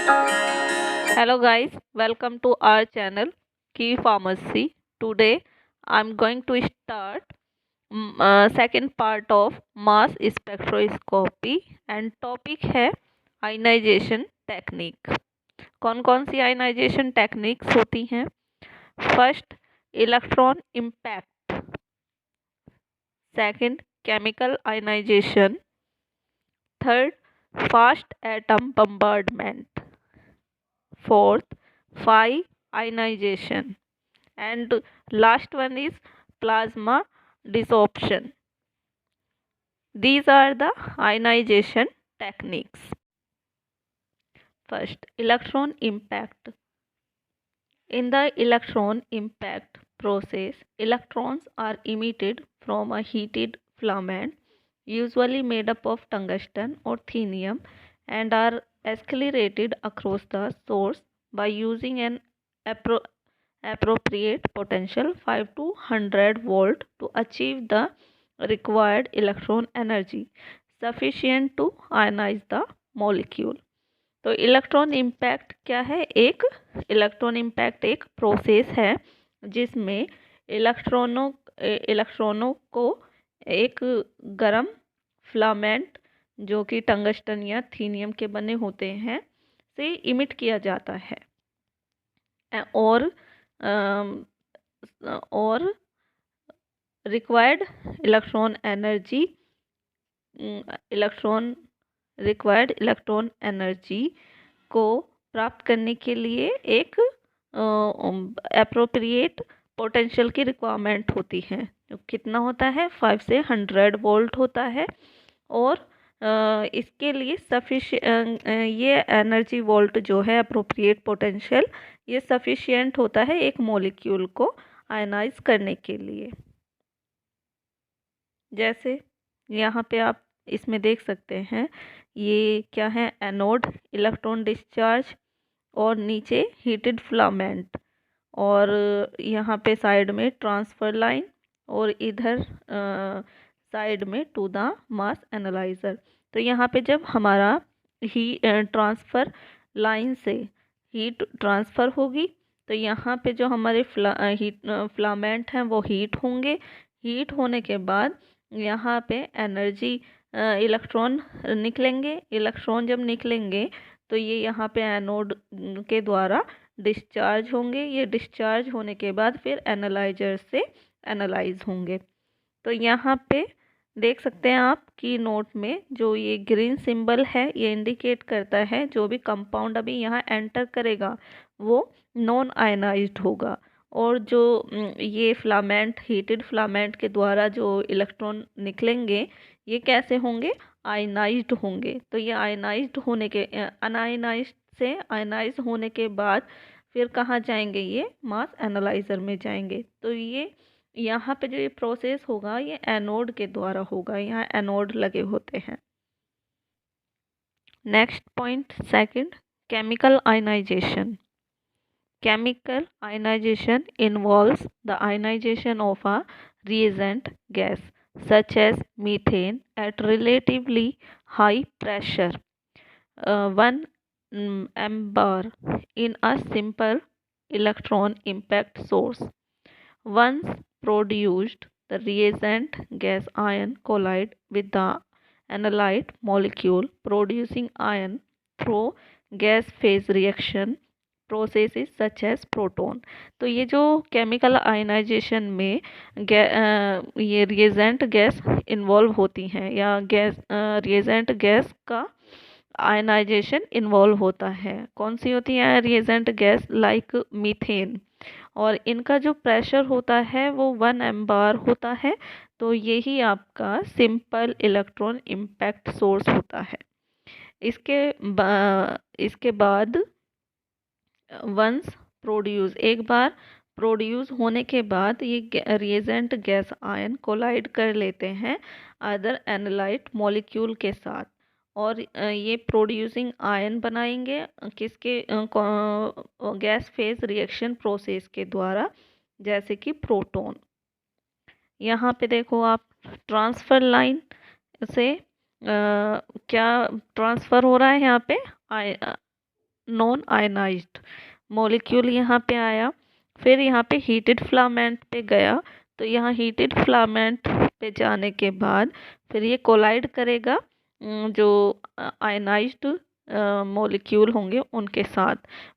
Hello guys, welcome to our channel Key Pharmacy. Today I'm going to start second part of mass spectroscopy and topic है ionisation technique. कौन कौन सी ionisation techniques होती हैं? First, electron impact. Second, chemical ionisation. Third, fast atom bombardment. Fourth, phi ionization, and last one is plasma desorption. These are the ionization techniques. First, electron impact. In the electron impact process, electrons are emitted from a heated filament, usually made up of tungsten or titanium, and are accelerated across the source by using an appro- appropriate potential 5 to 100 volt to achieve the required electron energy sufficient to ionize the molecule. तो electron impact क्या है? Electron impact एक process है जिसमें इलेक्ट्रॉनों को एक गर्म फिलामेंट जो कि टंगस्टन या थीनियम के बने होते हैं से इमिट किया जाता है और रिक्वायर्ड इलेक्ट्रॉन एनर्जी को प्राप्त करने के लिए एक एप्रोप्रिएट पोटेंशियल की रिक्वायरमेंट होती है। तो कितना होता है? 5 से 100 वोल्ट होता है और इसके लिए ये एनर्जी वोल्ट जो है एप्रोप्रिएट पोटेंशियल, ये सफिशिएंट होता है एक मॉलिक्यूल को आयनाइज करने के लिए। जैसे यहाँ पे आप इसमें देख सकते हैं, ये क्या है? एनोड, इलेक्ट्रॉन डिस्चार्ज और नीचे हीटेड फिलामेंट और यहाँ पे साइड में ट्रांसफ़र लाइन और इधर साइड में टू द मास एनालाइज़र। तो यहाँ पे जब हमारा ट्रांसफ़र लाइन से हीट ट्रांसफ़र होगी तो यहाँ पे जो हमारे फिलामेंट हैं वो हीट होंगे। हीट होने के बाद यहाँ पे एनर्जी इलेक्ट्रॉन निकलेंगे। इलेक्ट्रॉन जब निकलेंगे तो ये यहाँ पे एनोड के द्वारा डिस्चार्ज होंगे। ये डिस्चार्ज होने के बाद फिर एनालाइजर से एनालाइज होंगे। तो यहाँ पे देख सकते हैं आप की नोट में जो ये ग्रीन सिंबल है ये इंडिकेट करता है जो भी कंपाउंड अभी यहाँ एंटर करेगा वो नॉन आयनाइज्ड होगा और जो ये फिलामेंट हीटेड फिलामेंट के द्वारा जो इलेक्ट्रॉन निकलेंगे ये कैसे होंगे? आयनाइज्ड होंगे। तो ये आयनाइज्ड होने के अनआयनाइज्ड से आयनाइज होने के बाद फिर कहाँ जाएंगे? ये मास एनालाइजर में जाएंगे। तो ये यहाँ पे जो ये प्रोसेस होगा ये एनोड के द्वारा होगा। यहाँ एनोड लगे होते हैं। Next point second, chemical ionisation. Chemical ionization involves the ionization of a reagent gas such as methane at relatively high pressure 1 mbar in a simple electron impact source. Once produced, the reagent gas ion collide with the analyte molecule producing ion through gas phase reaction processes such as proton. तो ये जो chemical ionization में ये reagent gas involve होती हैं या reagent gas का ionization involve होता है। कौन सी होती है रिएजेंट गैस? लाइक मीथेन, और इनका जो प्रेशर होता है वो 1 mbar होता है। तो यही आपका सिंपल इलेक्ट्रॉन इम्पैक्ट सोर्स होता है। इसके बाद वंस प्रोड्यूस, एक बार प्रोड्यूस होने के बाद ये रिएजेंट गैस आयन कोलाइड कर लेते हैं अदर एनालाइट मॉलिक्यूल के साथ और ये प्रोड्यूसिंग आयन बनाएंगे किसके? गैस फेज रिएक्शन प्रोसेस के द्वारा, जैसे कि प्रोटॉन। यहाँ पे देखो आप ट्रांसफ़र लाइन से क्या ट्रांसफ़र हो रहा है? यहाँ पे नॉन आयनाइज्ड मॉलिक्यूल यहाँ पे आया। फिर यहाँ पे हीटेड फिलामेंट पे गया, तो यहाँ हीटेड फिलामेंट पे जाने के बाद फिर ये कोलाइड करेगा जो आयनाइज्ड मॉलिक्यूल होंगे उनके साथ।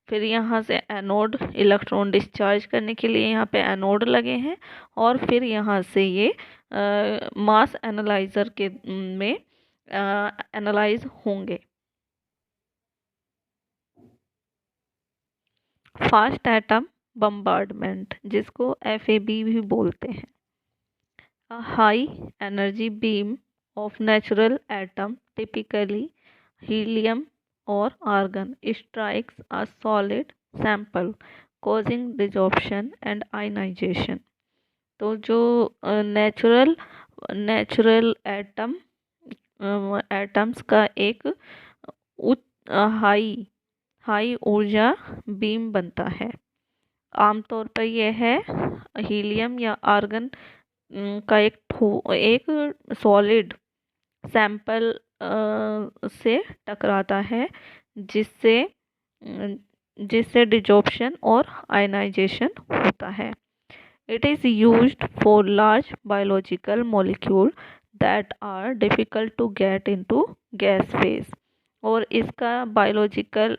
फिर यहाँ से एनोड इलेक्ट्रॉन डिस्चार्ज करने के लिए यहाँ पे एनोड लगे हैं, और फिर यहाँ से ये मास एनालाइजर के में एनालाइज होंगे। फास्ट एटम बम्बार्डमेंट, जिसको FAB भी बोलते हैं। A high energy beam of natural atom, typically helium or argon, strikes a solid sample, causing desorption and ionization। तो जो नेचुरल नेचुरल एटम्स का एक उच्च हाई हाई ऊर्जा बीम बनता है। आमतौर पर यह है हीलियम या आर्गन का एक सॉलिड सैंपल से टकराता है, जिससे जिससे डिजॉर्प्शन और आयनाइजेशन होता है। It is used for large biological molecule that are difficult to get into gas phase. और इसका बायोलॉजिकल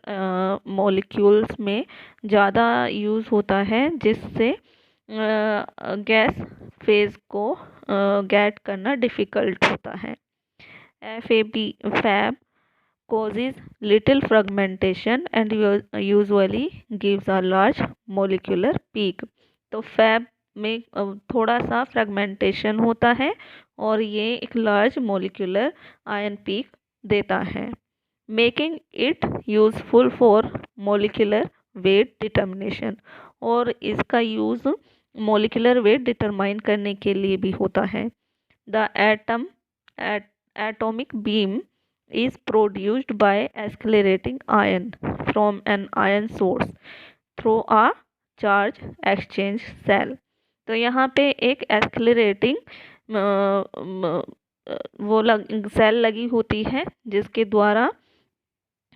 मॉलिक्यूल्स में ज़्यादा यूज़ होता है, जिससे गैस फेज को गेट करना डिफ़िकल्ट होता है। FAB causes little fragmentation and usually gives a large molecular peak। तो फैब में थोड़ा सा फ्रेगमेंटेशन होता है और ये एक लार्ज मोलिकुलर आयन पीक देता है, making it useful for molecular weight determination. और इसका यूज़ मोलिकुलर वेट डिटरमाइन करने के लिए भी होता है। The atomic beam is produced by accelerating ion from an ion source through a charge exchange cell। तो यहाँ पे एक एक्सेलरेटिंग सेल लगी होती है, जिसके द्वारा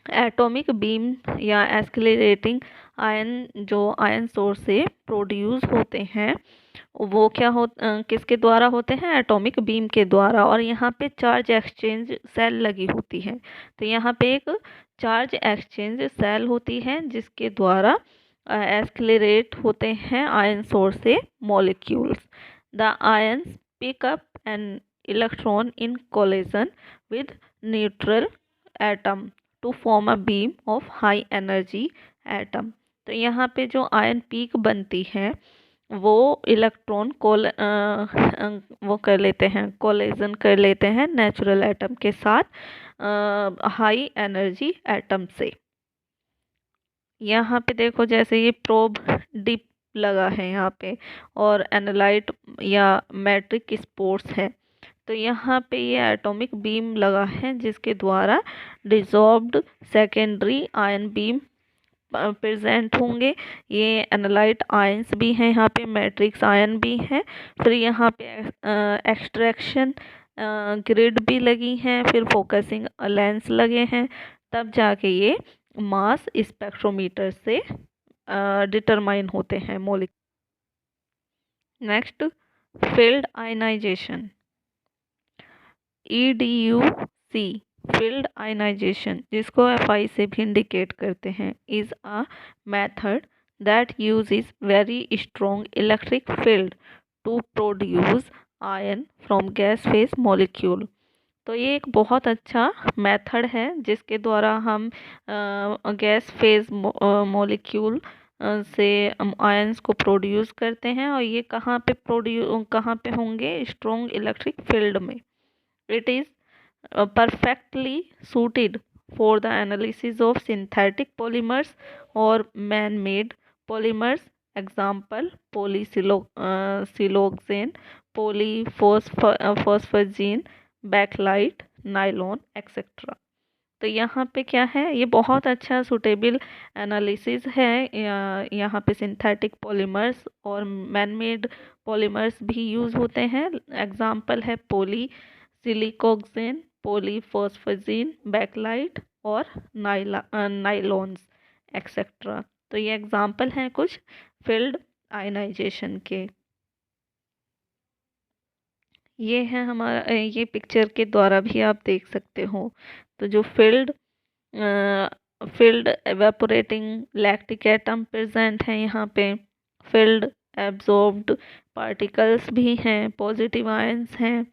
एटॉमिक बीम या एक्सेलरेटिंग आयन जो आयन सोर्स से प्रोड्यूस होते हैं वो किसके द्वारा होते हैं? एटॉमिक बीम के द्वारा। और यहाँ पे चार्ज एक्सचेंज सेल लगी होती है। तो यहाँ पे एक चार्ज एक्सचेंज सेल होती है जिसके द्वारा एक्सेलरेट होते हैं आयन सोर्स से molecules. The ions pick up an electron in collision with neutral atom to form a beam of high energy atom. तो यहाँ पे जो आयन पीक बनती है वो इलेक्ट्रॉन वो कर लेते हैं, कोलिजन कर लेते हैं नेचुरल एटम के साथ हाई एनर्जी एटम से। यहाँ पे देखो जैसे ये प्रोब डिप लगा है यहाँ पे, और एनालाइट या मैट्रिक स्पोर्ट्स है। तो यहाँ पे ये एटॉमिक बीम लगा है जिसके द्वारा dissolved secondary ion beam present होंगे। ये एनालाइट आयंस भी हैं, यहाँ पे मैट्रिक्स आयन भी हैं। फिर यहाँ पे एक्सट्रैक्शन ग्रिड भी लगी हैं, फिर फोकसिंग लेंस लगे हैं, तब जाके ये मास स्पेक्ट्रोमीटर से डिटरमाइन होते हैं molecule. Next, field ionisation, EDUC field ionisation, जिसको FI से भी इंडिकेट करते हैं, is a method that uses very strong electric field to produce ion from gas phase molecule. तो ये एक बहुत अच्छा मेथड है जिसके द्वारा हम गैस फेज मॉलिक्यूल से आयंस को प्रोड्यूस करते हैं। और ये कहाँ पे होंगे? स्ट्रॉन्ग इलेक्ट्रिक फील्ड में। It is perfectly suited for the analysis of synthetic polymers or man-made polymers, example polysiloxane, polyphosphogene, bakelite, nylon, etc। तो यहाँ पे क्या है? ये बहुत अच्छा सुटेबल एनालिसिस है। यहाँ पे सिंथेटिक पॉलीमर्स और मैन-मेड पॉलीमर्स भी यूज़ होते हैं। एग्जाम्पल है पोलीसिलिकॉक्सेन, पोलीफॉस्फोजीन, बैकलाइट और नाइलॉन्स। एक्सेट्रा। तो ये एग्जाम्पल हैं कुछ फील्ड आयनाइजेशन के। ये है हमारा ये पिक्चर के द्वारा भी आप देख सकते हो। तो जो फील्ड एवेपोरेटिंग लैक्टिक एटम प्रेजेंट है यहाँ पे, फील्ड एब्जॉर्ब्ड पार्टिकल्स भी हैं, पॉजिटिव आयंस हैं,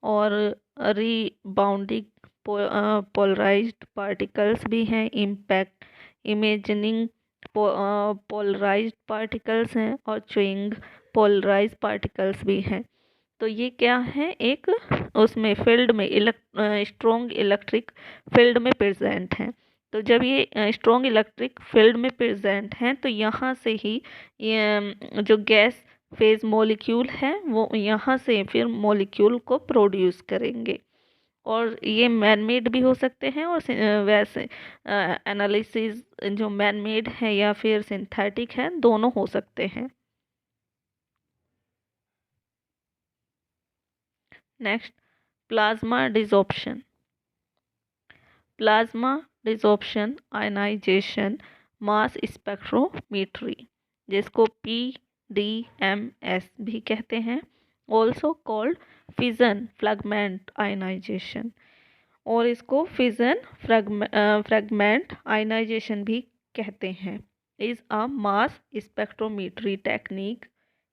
और रीबाउंडिंग पोलराइज्ड पार्टिकल्स भी हैं, इम्पैक्ट इमेजिनिंग पोलराइज्ड पार्टिकल्स हैं, और च्विंग पोलराइज्ड पार्टिकल्स भी हैं। तो ये क्या है, एक उसमें फील्ड में स्ट्रॉन्ग इलेक्ट्रिक फील्ड में प्रेजेंट हैं। तो जब ये स्ट्रॉन्ग इलेक्ट्रिक फील्ड में प्रेजेंट हैं तो यहाँ से ही ये जो गैस फेज मॉलिक्यूल है वो यहाँ से फिर मॉलिक्यूल को प्रोड्यूस करेंगे। और ये मैन मेड भी हो सकते हैं, और वैसे एनालिसिस जो मैन मेड है या फिर सिंथेटिक है, दोनों हो सकते हैं। Next, plasma desorption. Plasma desorption ionization mass spectrometry, जिसको PDMS भी कहते हैं, also called fission fragment ionization, और इसको फिजन फ्रैगमेंट आयनाइजेशन भी कहते हैं, is a mass spectrometry technique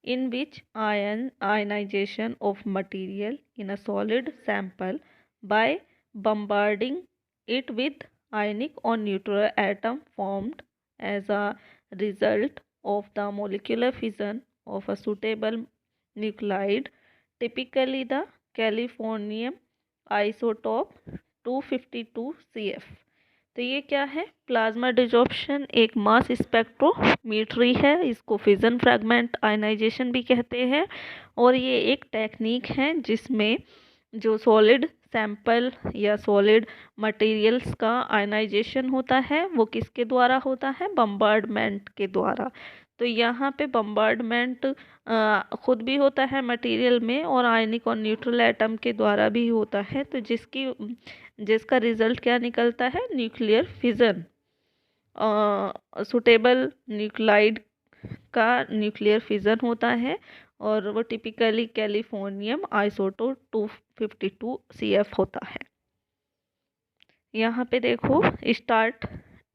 in which ionization of material in a solid sample by bombarding it with ionic or neutral atom formed as a result of the molecular fission of a suitable nuclide, typically the californium isotope 252 CF। तो ये क्या है, plasma desorption एक मास spectrometry है, इसको fission fragment ionization भी कहते हैं, और ये एक टेक्निक है जिसमें जो सॉलिड सैंपल या सॉलिड मटेरियल्स का आयनाइजेशन होता है वो किसके द्वारा होता है, बम्बार्डमेंट के द्वारा। तो यहाँ पे बम्बार्डमेंट खुद भी होता है मटेरियल में, और आयनिक और न्यूट्रल एटम के द्वारा भी होता है, तो जिसका रिजल्ट क्या निकलता है, न्यूक्लियर फिजन। सुटेबल न्यूक्लाइड का न्यूक्लियर फिजन होता है, और वो टिपिकली कैलिफोर्नियम आइसोटोप 252 CF होता है। यहाँ पे देखो स्टार्ट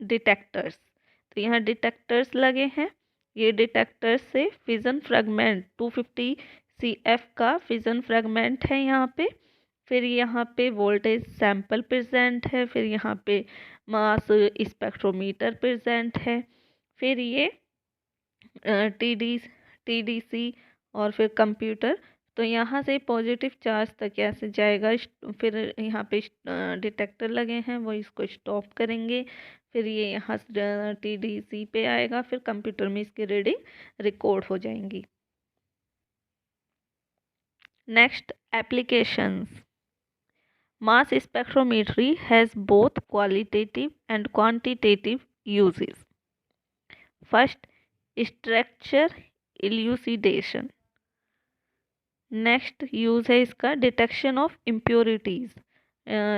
डिटेक्टर्स, तो यहाँ डिटेक्टर्स लगे हैं। ये डिटेक्टर्स से फिजन फ्रैगमेंट 250 CF का फिजन फ्रैगमेंट है यहाँ पे, फिर यहाँ पे वोल्टेज सैंपल प्रेजेंट है, फिर यहाँ पे मास स्पेक्ट्रोमीटर प्रेजेंट है, फिर ये TDC और फिर कंप्यूटर। तो यहाँ से पॉजिटिव चार्ज तक कैसे जाएगा, फिर यहाँ पे डिटेक्टर लगे हैं वो इसको स्टॉप करेंगे, फिर ये यहाँ TDC पे आएगा, फिर कंप्यूटर में इसकी रीडिंग रिकॉर्ड हो जाएंगी। Next, applications. Mass spectrometry has both qualitative and quantitative uses. First, structure elucidation. Next use है इसका डिटेक्शन ऑफ इम्प्योरिटीज़।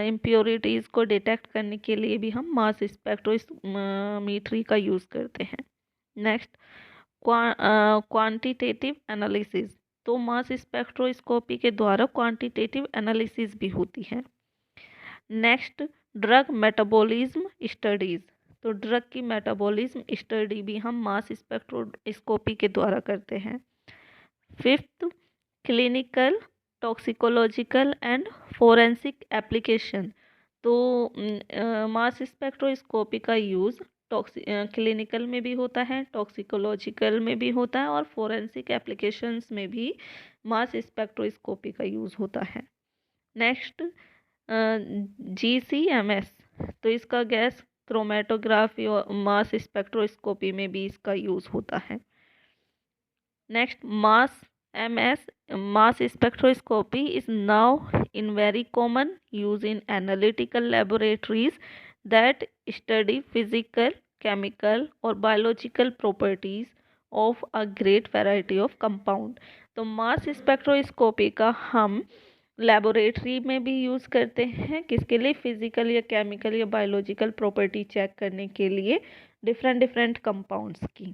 इम्प्योरिटीज़ को डिटेक्ट करने के लिए भी हम मास स्पेक्ट्रोमीट्री का यूज़ करते हैं। Next, quantitative analysis. तो मास स्पेक्ट्रोस्कोपी के द्वारा क्वांटिटेटिव एनालिसिस भी होती है। Next, drug metabolism studies. तो ड्रग की मेटाबॉलिज्म स्टडी भी हम मास स्पेक्ट्रोस्कोपी के द्वारा करते हैं। Fifth, clinical toxicological and forensic application. तो मास स्पेक्ट्रोस्कोपी का यूज़ क्लिनिकल में भी होता है, टॉक्सिकोलॉजिकल में भी होता है, और फोरेंसिक एप्लीकेशंस में भी मास स्पेक्ट्रोस्कोपी का यूज़ होता है। Next, GCMS। तो इसका गैस क्रोमेटोग्राफी और मास स्पेक्ट्रोस्कोपी में भी इसका यूज़ होता है। Next, mass spectroscopy is now in very common use in analytical laboratories that study physical, chemical or biological properties of a great variety of compound। तो mass spectroscopy का हम laboratory में भी यूज़ करते हैं, किसके लिए, फिजिकल या केमिकल या बायोलॉजिकल प्रॉपर्टी चेक करने के लिए, डिफरेंट डिफरेंट कंपाउंड्स की।